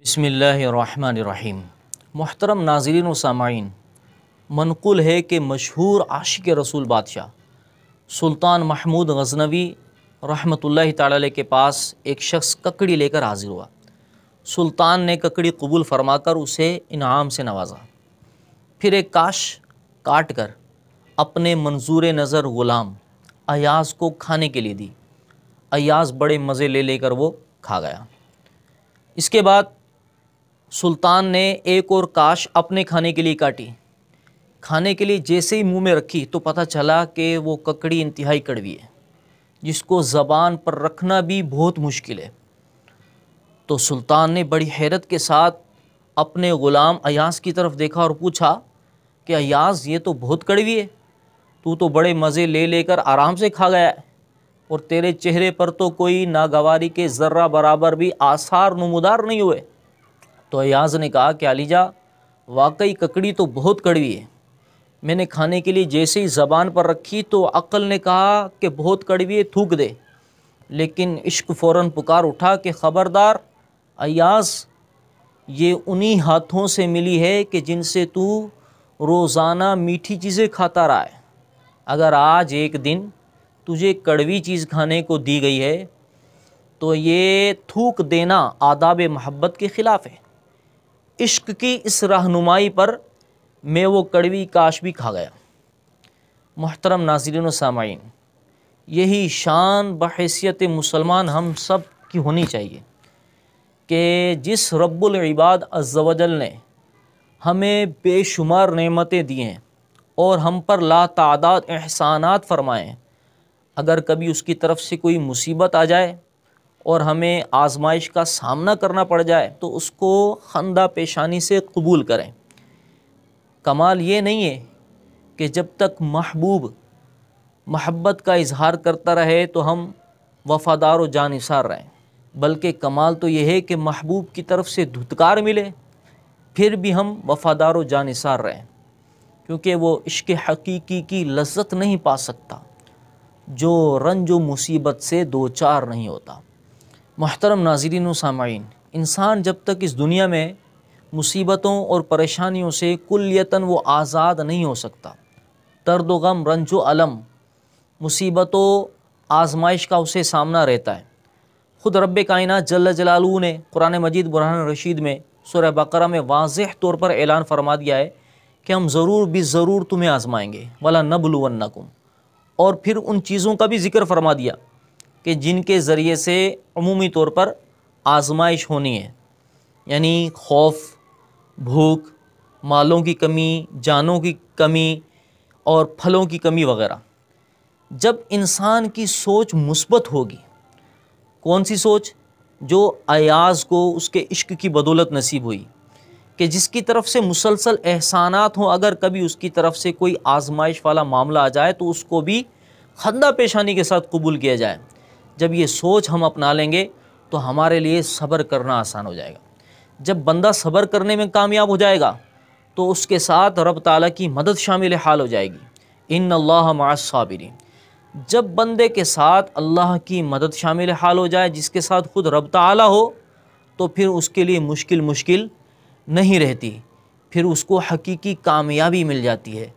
बिस्मिल्लाहिर्रहमानिर्रहीम। मुहतरम नाज़रीन व सामाईन, मनक़ूल है कि मशहूर आशिक़ रसूल बादशाह सुल्तान महमूद गज़नवी रहमतुल्लाहि ताला अलैह के पास एक शख्स ककड़ी लेकर हाज़िर हुआ। सुल्तान ने ककड़ी कबूल फरमाकर उसे इनाम से नवाजा। फिर एक काश काट कर अपने मंजूर नज़र ग़ुलाम अयाज़ को खाने के लिए दी। अयाज़ बड़े मज़े ले लेकर वो खा गया। इसके बाद सुल्तान ने एक और काश अपने खाने के लिए काटी। खाने के लिए जैसे ही मुंह में रखी तो पता चला कि वो ककड़ी इंतहाई कड़वी है, जिसको ज़बान पर रखना भी बहुत मुश्किल है। तो सुल्तान ने बड़ी हैरत के साथ अपने ग़ुलाम अयाज़ की तरफ देखा और पूछा कि अयाज़, ये तो बहुत कड़वी है, तू तो बड़े मज़े ले लेकर आराम से खा गया है और तेरे चेहरे पर तो कोई नागवारी के ज़र्रा बराबर भी आसार नमूदार नहीं हुए। तो अयाज़ ने कहा कि अलीजा, वाकई ककड़ी तो बहुत कड़वी है। मैंने खाने के लिए जैसे ही ज़बान पर रखी तो अक्ल ने कहा कि बहुत कड़वी है, थूक दे। लेकिन इश्क फ़ौरन पुकार उठा कि ख़बरदार अयाज़, ये उन्हीं हाथों से मिली है कि जिनसे तू रोज़ाना मीठी चीज़ें खाता रहा है। अगर आज एक दिन तुझे कड़वी चीज़ खाने को दी गई है तो ये थूक देना आदाब मोहब्बत के ख़िलाफ़ है। इश्क की इस रहनुमाई पर मैं वो कड़वी काश भी खा गया। मुहतरम नाज़रीन व सामाईन, यही शान बहैसियत मुसलमान हम सब की होनी चाहिए कि जिस रब्बुल इबाद अज़्ज़ व जल ने हमें बेशुमार नेमतें दी हैं और हम पर लातादाद एहसानात फ़रमाए हैं, अगर कभी उसकी तरफ से कोई मुसीबत आ जाए और हमें आजमाइश का सामना करना पड़ जाए तो उसको खंदा पेशानी से कबूल करें। कमाल ये नहीं है कि जब तक महबूब महब्बत का इजहार करता रहे तो हम वफ़ादार व जानिसार रहें, बल्कि कमाल तो ये है कि महबूब की तरफ से धुतकार मिले फिर भी हम वफ़ादार व जानिसार रहें, क्योंकि वो इश्क़ हकीकी की लज़्ज़त नहीं पा सकता जो रंज व मुसीबत से दो चार नहीं होता। मुहतरम नाज़रीन व सामाईन, इंसान जब तक इस दुनिया में मुसीबतों और परेशानियों से कुल्लियतन वो आज़ाद नहीं हो सकता। दर्द व गम, रंज व अलम, मुसीबतों आजमाइश का उसे सामना रहता है। ख़ुद रब्बे कायनात जल्ल जलालहू ने कुरान मजीद बुरहान रशीद में सूरह बकरा में वाज़ेह तौर पर ऐलान फरमा दिया है कि हम ज़रूर भी ज़रूर तुम्हें आज़माएंगे, वला नबलुवन्नकुम। और फिर उन चीज़ों का भी ज़िक्र फरमा दिया कि जिनके ज़रिए से अमूमी तौर पर आजमाइश होनी है, यानी खौफ, भूख, मालों की कमी, जानों की कमी और फलों की कमी वग़ैरह। जब इंसान की सोच मुस्बत होगी, कौन सी सोच? जो अयाज़ को उसके इश्क की बदौलत नसीब हुई कि जिसकी तरफ से मुसलसल एहसानात हों, अगर कभी उसकी तरफ से कोई आजमाइश वाला मामला आ जाए तो उसको भी खंदा पेशानी के साथ कबूल किया जाए। जब ये सोच हम अपना लेंगे तो हमारे लिए सब्र करना आसान हो जाएगा। जब बंदा सब्र करने में कामयाब हो जाएगा तो उसके साथ रब ताला की मदद शामिल हाल हो जाएगी। इन्नल्लाह मअस साबिरीन। जब बंदे के साथ अल्लाह की मदद शामिल हाल हो जाए, जिसके साथ खुद रब ताला हो, तो फिर उसके लिए मुश्किल नहीं रहती, फिर उसको हकीकी कामयाबी मिल जाती है।